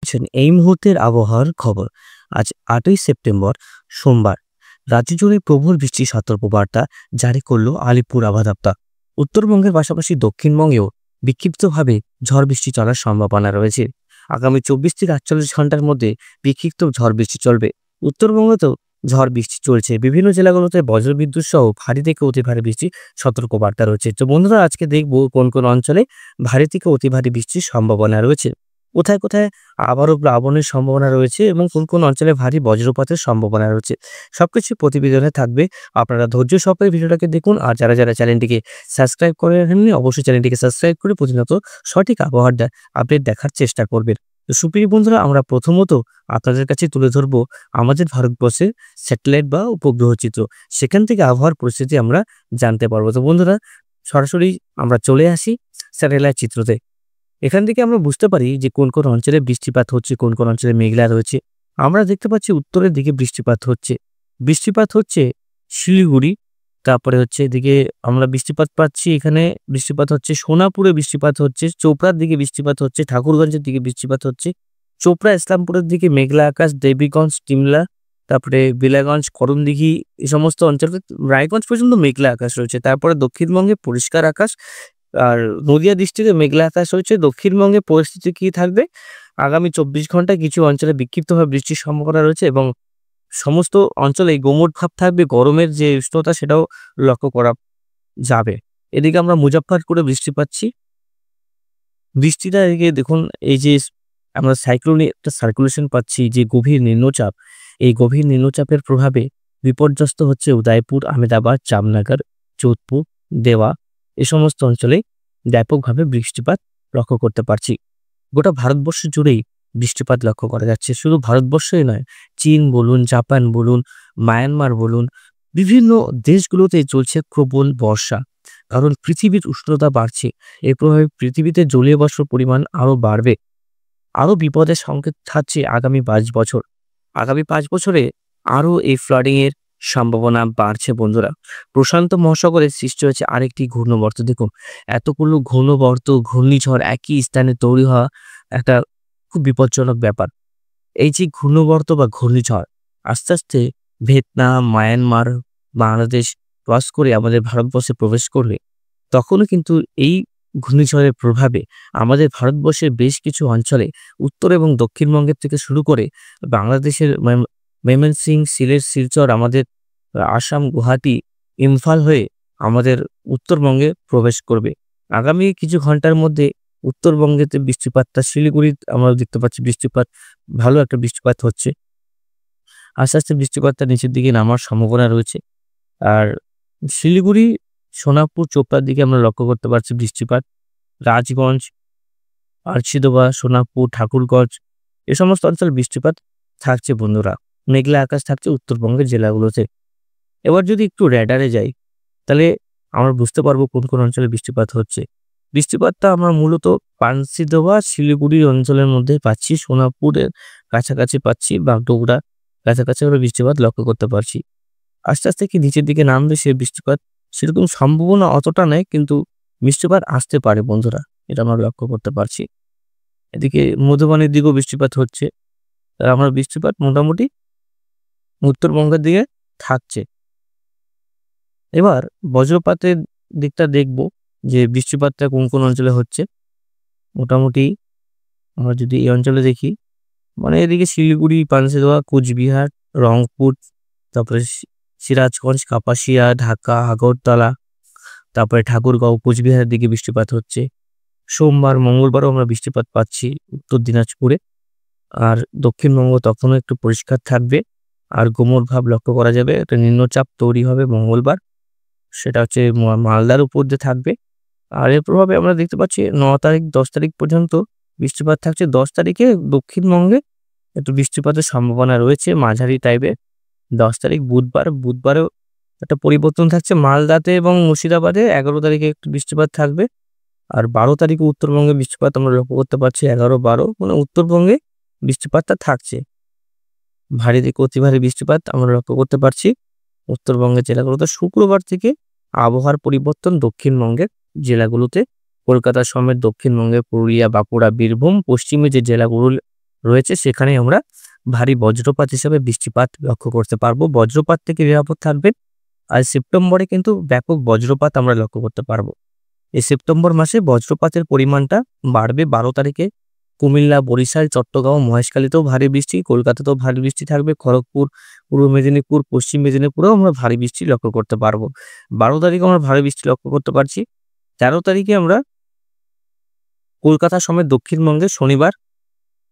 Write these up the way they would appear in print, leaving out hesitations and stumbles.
দেখছেন এই মুহূর্তের আবহাওয়ার খবর। আজ ৮ই সেপ্টেম্বর সোমবার। রাজ্য জুড়ে প্রবল বৃষ্টির সতর্কবার্তা জারি করল আলিপুর আবহাওয়া দপ্তর। উত্তরবঙ্গের পাশাপাশি দক্ষিণবঙ্গেও বিক্ষিপ্তভাবে ঝড় বৃষ্টি চলার সম্ভাবনা রয়েছে। আগামী ২৪ থেকে ৪৮ ঘন্টার মধ্যে বিক্ষিপ্ত ঝড় বৃষ্টি চলবে। উত্তরবঙ্গতেও ঝড় বৃষ্টি চলছে। বিভিন্ন জেলাগুলোতে বজ্রবিদ্যুৎ সহ ভারী থেকে অতি ভারী বৃষ্টির সতর্কবার্তা রয়েছে। তো বন্ধুরা, আজকে দেখব কোন কোন অঞ্চলে ভারী থেকে অতি ভারী বৃষ্টির সম্ভাবনা রয়েছে, কোথায় কোথায় আবারও প্লাবনের সম্ভাবনা রয়েছে এবং কোন কোন অঞ্চলে ভারী বজ্রপাতের সম্ভাবনা রয়েছে। সবকিছু প্রতিবেদনে থাকবে। আপনারা ধৈর্য সহকারে ভিডিওটাকে দেখুন। আর যারা যারা চ্যানেলটিকে সাবস্ক্রাইব করে রাখেননি, অবশ্যই চ্যানেলটিকে সাবস্ক্রাইব করে প্রতিনিয়ত সঠিক আবহাওয়ার আপডেট দেখার চেষ্টা করবেন। তো সুপ্রিয় বন্ধুরা, আমরা প্রথমত আপনাদের কাছে তুলে ধরবো আমাদের ভারতবর্ষের স্যাটেলাইট বা উপগ্রহ চিত্র। সেখান থেকে আবহাওয়ার পরিস্থিতি আমরা জানতে পারবো। তো বন্ধুরা, সরাসরি আমরা চলে আসি স্যাটেলাইট চিত্রতে। এখান থেকে আমরা বুঝতে পারি যে কোন কোন অঞ্চলে বৃষ্টিপাত হচ্ছে, কোন কোন অঞ্চলে মেঘলা রয়েছে। আমরা দেখতে পাচ্ছি উত্তরের দিকে বৃষ্টিপাত হচ্ছে শিলিগুড়ি, তারপরে হচ্ছে এদিকে আমরা বৃষ্টিপাত পাচ্ছি। এখানে বৃষ্টিপাত হচ্ছে সোনাপুরে, বৃষ্টিপাত হচ্ছে চোপড়ার দিকে, বৃষ্টিপাত হচ্ছে ঠাকুরগঞ্জের দিকে, বৃষ্টিপাত হচ্ছে চোপড়া ইসলামপুরের দিকে মেঘলা আকাশ, দেবীগঞ্জ, টিমলা, তারপরে বেলাগঞ্জ, করণদিঘি, এই সমস্ত অঞ্চলে রায়গঞ্জ পর্যন্ত মেঘলা আকাশ রয়েছে। তারপরে দক্ষিণবঙ্গে পরিষ্কার আকাশ, আর নদিয়া ডিস্ট্রিক্টে মেঘলা আকাশ রয়েছে। দক্ষিণবঙ্গে পরিস্থিতি কি থাকবে? আগামী ২৪ ঘন্টায় কিছু অঞ্চলে বিক্ষিপ্তভাবে বৃষ্টির সম্ভাবনা রয়েছে এবং সমস্ত অঞ্চলে গুমোট ভাব থাকবে। গরমের যে উষ্ণতা সেটাও লক্ষ্য করা যাবে। এদিকে আমরা মুজাফফরপুরে বৃষ্টি পাচ্ছি। বৃষ্টিটা এদিকে দেখুন, এই যে আমরা সাইক্লোনিক একটা সার্কুলেশন পাচ্ছি, যে গভীর নিম্নচাপ, এই গভীর নিম্নচাপের প্রভাবে বিপর্যস্ত হচ্ছে উদয়পুর, আহমেদাবাদ, জামনগর, যোধপুর, দেওয়া, এ সমস্ত অঞ্চলে ব্যাপকভাবে বৃষ্টিপাত লক্ষ্য করতে পারছি। গোটা ভারতবর্ষ জুড়েই বৃষ্টিপাত লক্ষ্য করা যাচ্ছে। শুধু ভারতবর্ষই নয়, চীন বলুন, জাপান বলুন, মায়ানমার বলুন, বিভিন্ন দেশগুলোতে চলছে প্রবল বর্ষা। কারণ পৃথিবীর উষ্ণতা বাড়ছে। এর প্রভাবে পৃথিবীতে জলীয় বাষ্পর পরিমাণ আরও বাড়বে। আরও বিপদের সংকেত থাকছে আগামী ৫ বছর। আগামী ৫ বছরে আরও এই ফ্লাডিং এর সম্ভাবনা বাড়ছে বন্ধুরা। প্রশান্ত মহাসাগরে সৃষ্টি হয়েছে আরেকটি ঘূর্ণবর্ত। দেখুন, এতগুলো ঘূর্ণবর্ত, ঘূর্ণিঝড় একই স্থানে তৈরি হওয়া একটা খুব বিপজ্জনক ব্যাপার। এই যে ঘূর্ণবর্ত বা ঘূর্ণিঝড় আস্তে আস্তে ভিয়েতনাম, মায়ানমার, বাংলাদেশ ক্রস করে আমাদের ভারতবর্ষে প্রবেশ করলে তখনও কিন্তু এই ঘূর্ণিঝড়ের প্রভাবে আমাদের ভারতবর্ষের বেশ কিছু অঞ্চলে উত্তর এবং দক্ষিণবঙ্গের থেকে শুরু করে বাংলাদেশের ময়মনসিংহ, সিলেট, শিলচর, আমাদের আসাম, গুয়াহাটি, ইম্ফল হয়ে আমাদের উত্তরবঙ্গে প্রবেশ করবে। আগামী কিছু ঘন্টার মধ্যে উত্তরবঙ্গেতে বৃষ্টিপাতটা, শিলিগুড়ি আমরা দেখতে পাচ্ছি বৃষ্টিপাত, ভালো একটা বৃষ্টিপাত হচ্ছে। আস্তে আস্তে বৃষ্টিপাতটা নিচের দিকে নামার সম্ভাবনা রয়েছে। আর শিলিগুড়ি, সোনাপুর, চোপড়ার দিকে আমরা লক্ষ্য করতে পারছি বৃষ্টিপাত। রাজগঞ্জ, আরশিদোবা, সোনাপুর, ঠাকুরগঞ্জ, এ সমস্ত অঞ্চল বৃষ্টিপাত থাকছে বন্ধুরা। মেঘলা আকাশ থাকছে উত্তরবঙ্গের জেলাগুলোতে। এবার যদি একটু রেডারে যাই, তাহলে আমরা বুঝতে পারবো কোন কোন অঞ্চলে বৃষ্টিপাত হচ্ছে। বৃষ্টিপাতটা আমরা মূলত পানশিদোবা, শিলিগুড়ি অঞ্চলের মধ্যে পাচ্ছি, সোনাপুরের কাছাকাছি পাচ্ছি, বাগডোগরা কাছাকাছি আমরা বৃষ্টিপাত লক্ষ্য করতে পারছি। আস্তে আস্তে কি নিচের দিকে নামবে সে বৃষ্টিপাত, সেরকম সম্ভাবনা অতটা নেই, কিন্তু বৃষ্টিপাত আসতে পারে বন্ধুরা, এটা আমরা লক্ষ্য করতে পারছি। এদিকে মধুবনের দিকেও বৃষ্টিপাত হচ্ছে। আমরা বৃষ্টিপাত মোটামুটি উত্তরবঙ্গের দিকে থাকছে। এবার বজ্রপাতের দিকটা দেখব যে বৃষ্টিপাতটা কোন কোন অঞ্চলে হচ্ছে। মোটামুটি আমরা যদি এই অঞ্চলে দেখি, মানে এদিকে শিলিগুড়ি, পানশিদোয়া, কোচবিহার, রংপুর, তারপরে সিরাজগঞ্জ, কাপাসিয়া, ঢাকা, আগরতলা, তারপরে ঠাকুরগাঁও, কোচবিহারের দিকে বৃষ্টিপাত হচ্ছে। সোমবার, মঙ্গলবারও আমরা বৃষ্টিপাত পাচ্ছি উত্তর দিনাজপুরে। আর দক্ষিণবঙ্গ তখনও একটু পরিষ্কার থাকবে, আর গুমোট ভাব লক্ষ্য করা যাবে। একটা নিম্নচাপ তৈরি হবে মঙ্গলবার, সেটা হচ্ছে মালদার উপর দিয়ে থাকবে। আর এর প্রভাবে আমরা দেখতে পাচ্ছি ৯ তারিখ, ১০ তারিখ পর্যন্ত বৃষ্টিপাত থাকছে। ১০ তারিখে দক্ষিণবঙ্গে একটু বৃষ্টিপাতের সম্ভাবনা রয়েছে মাঝারি টাইপের। ১০ তারিখ বুধবারেও একটা পরিবর্তন থাকছে মালদাতে এবং মুর্শিদাবাদে। ১১ তারিখে একটু বৃষ্টিপাত থাকবে। আর ১২ তারিখে উত্তরবঙ্গে বৃষ্টিপাত আমরা লক্ষ্য করতে পারছি। ১১-১২ মানে উত্তরবঙ্গে বৃষ্টিপাতটা থাকছে। ভারী থেকে অতি ভারী বৃষ্টিপাত আমরা লক্ষ্য করতে পারছি উত্তরবঙ্গের জেলাগুলোতে। শুক্রবার থেকে আবহাওয়ার পরিবর্তন দক্ষিণবঙ্গের জেলাগুলোতে, কলকাতা সমেত দক্ষিণবঙ্গে পুরুলিয়া, বাঁকুড়া, বীরভূম, পশ্চিমে যে জেলাগুলো রয়েছে সেখানে আমরা ভারী বজ্রপাত হিসেবে বৃষ্টিপাত লক্ষ্য করতে পারবো। বজ্রপাত থেকে নিরাপদ থাকবেন। আর সেপ্টেম্বরে কিন্তু ব্যাপক বজ্রপাত আমরা লক্ষ্য করতে পারবো। এই সেপ্টেম্বর মাসে বজ্রপাতের পরিমাণটা বাড়বে। 12 তারিখে কুমিল্লা, বরিশাল, চট্টগ্রাম, মহেশখালীতেও ভারী বৃষ্টি, কলকাতাতেও ভারী বৃষ্টি থাকবে, খড়গপুর, পূর্ব মেদিনীপুর, পশ্চিম মেদিনীপুরেও আমরা ভারী বৃষ্টি লক্ষ্য করতে পারবো। 12 তারিখে আমরা ভারী বৃষ্টি লক্ষ্য করতে পারছি। 13 তারিখে আমরা কলকাতা সমেত দক্ষিণবঙ্গে শনিবার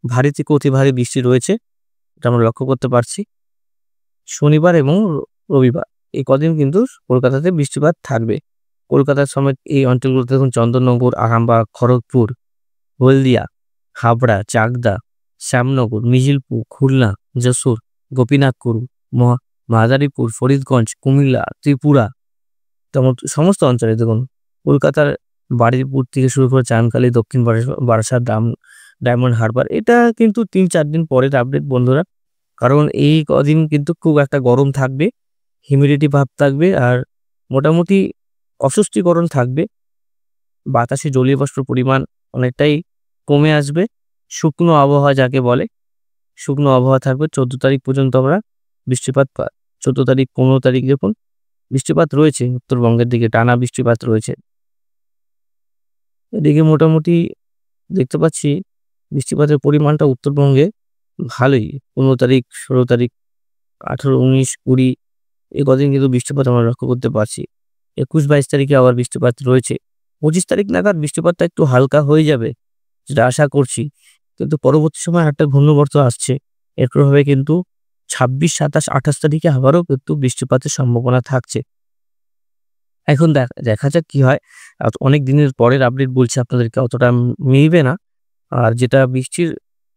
ভারী থেকে অতি ভারী বৃষ্টি রয়েছে, এটা আমরা লক্ষ্য করতে পারছি। শনিবার এবং রবিবার এই কদিন কিন্তু কলকাতাতে বৃষ্টিপাত থাকবে। কলকাতার সমেত এই অঞ্চলগুলোতে দেখুন চন্দননগর, আরামবাগ, খড়গপুর, হলদিয়া, হাবড়া, চাকদা, শ্যামনগর, মিহিলপুর, খুলনা, যশোর, গোপীনাথপুর, মাদারীপুর, ফরিদগঞ্জ, কুমিল্লা, ত্রিপুরা, তেমন সমস্ত অঞ্চলে দেখুন কলকাতার বারুইপুর থেকে শুরু করে চাঁদখালি, দক্ষিণ বারাসাত, ডায়মন্ড হারবার। এটা কিন্তু 3-4 দিন পরের আপডেট বন্ধুরা, কারণ এই কদিন কিন্তু খুব একটা গরম থাকবে, হিউমিডিটি ভাব থাকবে, আর মোটামুটি অস্বস্তিকরণ থাকবে। বাতাসে জলীয় বাষ্পের পরিমাণ অনেকটাই কমে আসবে। শুকনো আবহাওয়া যাকে বলে, শুকনো আবহাওয়া থাকবে। 14 তারিখ পর্যন্ত আমরা বৃষ্টিপাত 14 তারিখ 15 তারিখ দেখুন বৃষ্টিপাত রয়েছে, উত্তরবঙ্গের দিকে টানা বৃষ্টিপাত রয়েছে। এদিকে মোটামুটি দেখতে পাচ্ছি বৃষ্টিপাতের পরিমাণটা উত্তরবঙ্গে ভালোই। 15 তারিখ, 16 তারিখ, 18, 19, 20 এই কদিন কিন্তু বৃষ্টিপাত আমরা লক্ষ্য করতে পারছি। 21, 22 তারিখে আবার বৃষ্টিপাত রয়েছে। 25 তারিখ নাগাদ বৃষ্টিপাতটা একটু হালকা হয়ে যাবে, যেটা আশা করছি। কিন্তু পরবর্তী সময় একটা ঘূর্ণিঝড় আসছে, এর প্রভাবে কিন্তু 26, 27, 28 তারিখে আবারও কিন্তু বৃষ্টিপাতের সম্ভাবনা থাকছে। এখন দেখা যাক কি হয়। অনেক দিনের পরের আপডেট বলছি আপনাদেরকে, অতটা মিলবে না। আর যেটা বৃষ্টির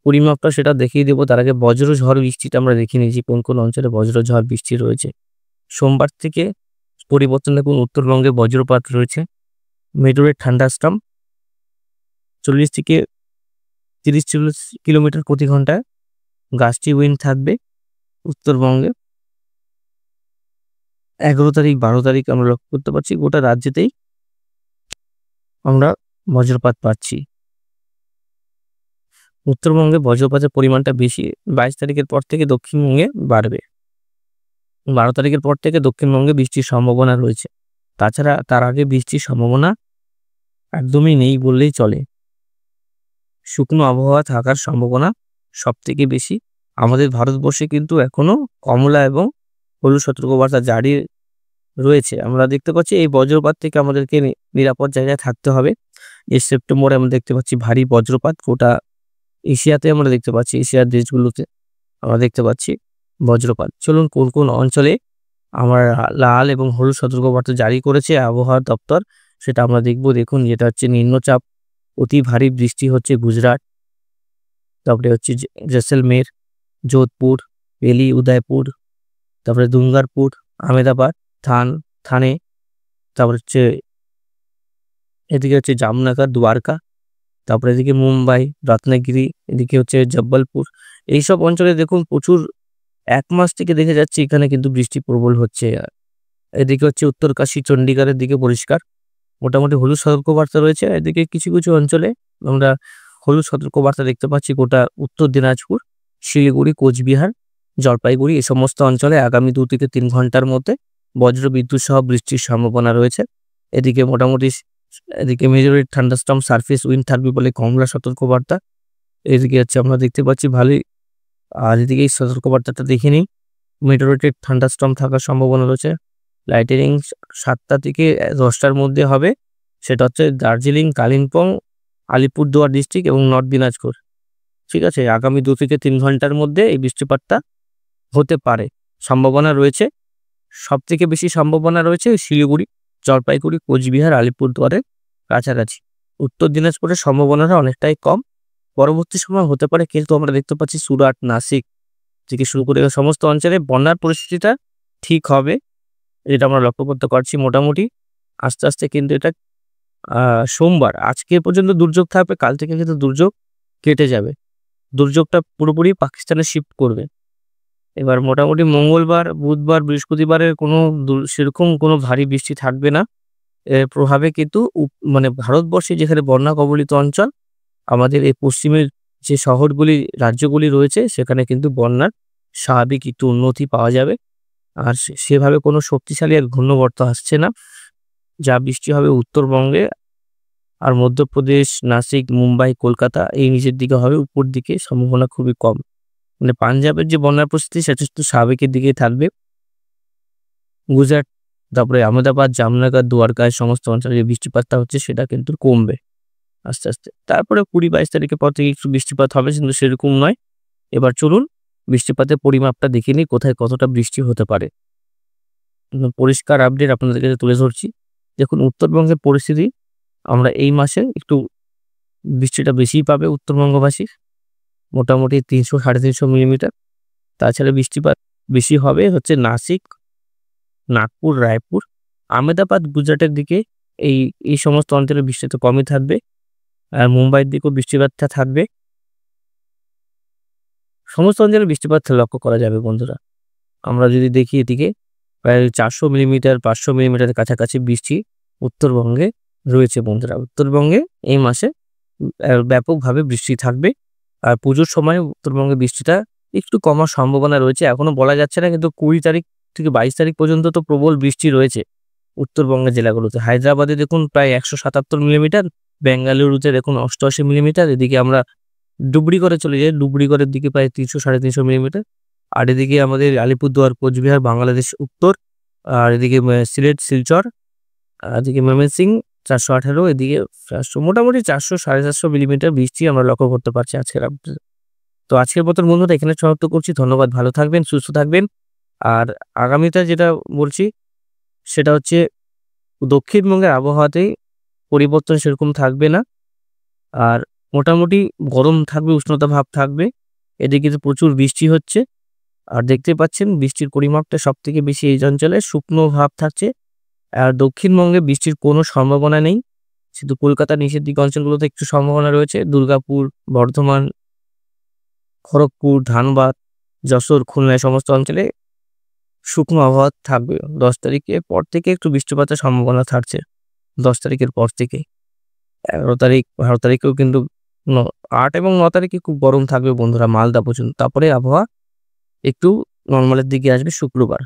পরিমাপটা সেটা দেখিয়ে দেবো। তার আগে বজ্রঝড় বৃষ্টিটা আমরা দেখে নিয়েছি কোন কোন অঞ্চলে বজ্রঝড় বৃষ্টি রয়েছে। সোমবার থেকে পরিবর্তন দেখুন, উত্তরবঙ্গে বজ্রপাত রয়েছে, মেরুরের থান্ডারস্টর্ম 40 থেকে 30 কিলোমিটার প্রতি ঘন্টায় গাস্টি উইন্ড থাকবে উত্তরবঙ্গে। 11 তারিখ, 12 তারিখ আমরা লক্ষ্য করতে পারছি গোটা রাজ্যেতেই আমরা বজ্রপাত পাচ্ছি। উত্তরবঙ্গে বজ্রপাতের পরিমাণটা বেশি। 22 তারিখের পর থেকে দক্ষিণবঙ্গে বাড়বে। 12 তারিখের পর থেকে দক্ষিণবঙ্গে বৃষ্টির সম্ভাবনা রয়েছে। তাছাড়া তার আগে বৃষ্টির সম্ভাবনা একদমই নেই বললেই চলে। শুকনো আবহাওয়া থাকার সম্ভাবনা সব থেকে বেশি। আমাদের ভারতবর্ষে কিন্তু এখনো কমলা এবং হলুদ সতর্কবার্তা জারি রয়েছে। আমরা দেখতে পাচ্ছি এই বজ্রপাত থেকে আমাদেরকে নিরাপদ জায়গায় থাকতে হবে। এই সেপ্টেম্বরে আমরা দেখতে পাচ্ছি ভারী বজ্রপাত গোটা এশিয়াতে আমরা দেখতে পাচ্ছি, এশিয়ার দেশগুলোতে আমরা দেখতে পাচ্ছি বজ্রপাত। চলুন কোন কোন অঞ্চলে আমার লাল এবং হলুদ সতর্কবার্তা জারি করেছে আবহাওয়া দপ্তর সেটা আমরা দেখব। দেখুন, যেটা হচ্ছে নিম্নচাপ অতি ভারী বৃষ্টি হচ্ছে গুজরাট, তারপরে হচ্ছে জেসলমের, যোধপুর, পেলি, উদয়পুর, তারপরে দুঙ্গারপুর, আহমেদাবাদ, থানে, তারপরে হচ্ছে এদিকে হচ্ছে জামনগর, দ্বারকা, তারপরে এদিকে মুম্বাই, রত্নাগিরি, এদিকে হচ্ছে জব্বলপুর। এইসব অঞ্চলে দেখুন প্রচুর 1 মাস থেকে দেখে যাচ্ছে এখানে কিন্তু বৃষ্টি প্রবল হচ্ছে। এদিকে হচ্ছে উত্তরকাশী, চণ্ডীগড়ের দিকে পরিষ্কার, মোটামুটি হলুদ সতর্কবার্তা রয়েছে। এদিকে কিছু কিছু অঞ্চলে আমরা হলুদ সতর্কবার্তা দেখতে পাচ্ছি গোটা উত্তর দিনাজপুর, শিলিগুড়ি, কোচবিহার, জলপাইগুড়ি এই সমস্ত অঞ্চলে আগামী 2 থেকে 3 ঘন্টার মধ্যে বজ্র বিদ্যুৎ সহ বৃষ্টির সম্ভাবনা রয়েছে। এদিকে মোটামুটি মেজরিটি থান্ডারস্টর্ম সারফেস উইন্ড থাকবে বলে কমলা সতর্কবার্তা। এদিকে হচ্ছে আমরা দেখতে পাচ্ছি ভালোই। আর এদিকে এই সতর্কবার্তাটা দেখে নিই, মেজরিটি থান্ডারস্টর্ম থাকার সম্ভাবনা রয়েছে। লাইটেনিং 7টা থেকে 10টার মধ্যে হবে, সেটা হচ্ছে দার্জিলিং, কালিম্পং, আলিপুরদুয়ার ডিস্ট্রিক্ট এবং নর্থ দিনাজপুর। ঠিক আছে, আগামী 2 থেকে 3 ঘন্টার মধ্যে এই বৃষ্টিপাতটা হতে পারে, সম্ভাবনা রয়েছে। সব থেকে বেশি সম্ভাবনা রয়েছে শিলিগুড়ি, জলপাইগুড়ি, কোচবিহার, আলিপুরদুয়ারের কাছাকাছি। উত্তর দিনাজপুরের সম্ভাবনাটা অনেকটাই কম, পরবর্তী সময় হতে পারে। কিন্তু আমরা দেখতে পাচ্ছি সুরাট, নাসিক থেকে শুরু করে সমস্ত অঞ্চলে বন্যার পরিস্থিতিটা ঠিক হবে, যেটা আমরা লক্ষ্য করতে পারছি। মোটামুটি আস্তে আস্তে কিন্তু এটা সোমবার আজকে পর্যন্ত দুর্যোগ থাকবে, কাল থেকে কিন্তু দুর্যোগ কেটে যাবে। দুর্যোগটা পুরোপুরি পাকিস্তানে শিফট করবে। এবার মোটামুটি মঙ্গলবার, বুধবার, বৃহস্পতিবারের কোনো সেরকম কোনো ভারী বৃষ্টি থাকবে না। এর প্রভাবে কিন্তু মানে ভারতবর্ষে যেখানে বন্যা কবলিত অঞ্চল, আমাদের এই পশ্চিমের যে শহরগুলি রাজ্যগুলি রয়েছে সেখানে কিন্তু বন্যার স্বাভাবিক একটু উন্নতি পাওয়া যাবে। আর সেভাবে কোনো শক্তিশালী আর ঘূর্ণিঝড় তো আসছে না। যা বৃষ্টি হবে উত্তরবঙ্গে আর মধ্যপ্রদেশ, নাসিক, মুম্বাই, কলকাতা এই নিচের দিকে হবে, উপর দিকে সম্ভাবনা খুবই কম। মানে পাঞ্জাবের যে বন্যার পরিস্থিতি সেটা একটু স্বাভাবিকের দিকেই থাকবে। গুজরাট, তারপরে আহমেদাবাদ, জামনগর, দুয়ারকা এই সমস্ত অঞ্চলে যে বৃষ্টিপাতটা হচ্ছে সেটা কিন্তু কমবে আস্তে, আস্তে। তারপরে ২০-২২ তারিখের পর থেকে একটু বৃষ্টিপাত হবে, কিন্তু সেরকম নয়। এবার চলুন বৃষ্টিপাতের পরিমাপটা দেখে নিই কোথায় কতটা বৃষ্টি হতে পারে। পরিষ্কার আপডেট আপনাদের কাছে তুলে ধরছি। দেখুন উত্তরবঙ্গের পরিস্থিতি, আমরা এই মাসে একটু বৃষ্টিটা বেশিই পাবে উত্তরবঙ্গবাসী। মোটামুটি ৩০০-৩৫০ মিলিমিটার। তাছাড়া বৃষ্টিপাত বেশি হবে হচ্ছে নাসিক, নাগপুর, রায়পুর, আহমেদাবাদ, গুজরাটের দিকে এই সমস্ত অঞ্চলে বৃষ্টি তো কমই থাকবে। আর মুম্বাইয়ের দিকেও বৃষ্টিপাতটা থাকবে। সমস্ত অঞ্চলে বৃষ্টিপাত লক্ষ্য করা যাবে বন্ধুরা। আমরা যদি দেখি এদিকে প্রায় ৪০০ মিলিমিটার, ৫০০ মিলিমিটারের কাছাকাছি বৃষ্টি উত্তরবঙ্গে রয়েছে বন্ধুরা। উত্তরবঙ্গে এই মাসে ব্যাপকভাবে বৃষ্টি থাকবে। আর পুজোর সময় উত্তরবঙ্গে বৃষ্টিটা একটু কমার সম্ভাবনা রয়েছে। এখনো বলা যাচ্ছে না, কিন্তু ২০ তারিখ থেকে ২২ তারিখ পর্যন্ত তো প্রবল বৃষ্টি রয়েছে উত্তরবঙ্গের জেলাগুলোতে। হায়দ্রাবাদে দেখুন প্রায় ১৭৭ মিলিমিটার, বেঙ্গালুরুতে দেখুন ৮৮ মিলিমিটার। এদিকে আমরা ডুবরিগড়ে চলে যাই, ডুবরিগড়ের দিকে প্রায় ৩০০-৩৫০ মিলিমিটার। আর এদিকে আমাদের আলিপুরদুয়ার, কোচবিহার, বাংলাদেশ উত্তর, আর এদিকে সিলেট, শিলচর, এদিকে ময়মনসিংহ ৪১৮, এদিকে ৪০০, মোটামুটি ৪০০-৪৫০ মিলিমিটার বৃষ্টি আমরা লক্ষ্য করতে পারছি আজকের আপডেটে। তো আজকের মতন বন্ধুরা এখানে সমাপ্ত করছি। ধন্যবাদ, ভালো থাকবেন, সুস্থ থাকবেন। আর আগামীতে যেটা বলছি সেটা হচ্ছে দক্ষিণবঙ্গের আবহাওয়াতেই পরিবর্তন সেরকম থাকবে না। আর মোটামুটি গরম থাকবে, উষ্ণতা ভাব থাকবে। এদিকে তো প্রচুর বৃষ্টি হচ্ছে। আর দেখতে পাচ্ছেন বৃষ্টির পরিমাপটা সবথেকে বেশি এই অঞ্চলে শুকনো ভাব থাকছে। আর দক্ষিণবঙ্গে বৃষ্টির কোনো সম্ভাবনা নেই। শুধু কলকাতার নিচের দিকে অঞ্চলগুলোতে একটু সম্ভাবনা রয়েছে। দুর্গাপুর, বর্ধমান, খড়গপুর, ধানবাদ, যশোর, খুলনা এই সমস্ত অঞ্চলে শুকনো আবহাওয়া থাকবে। ১০ তারিখের পর থেকে একটু বৃষ্টিপাতের সম্ভাবনা থাকছে। ১০ তারিখের পর থেকেই। ১১ তারিখ, ১২ তারিখেও কিন্তু ৮ এবং ৯ তারিখে খুব গরম থাকবে বন্ধুরা, মালদা পর্যন্ত। তারপরে আবহাওয়া একটু নরমালের দিকে আসবে শুক্রবার।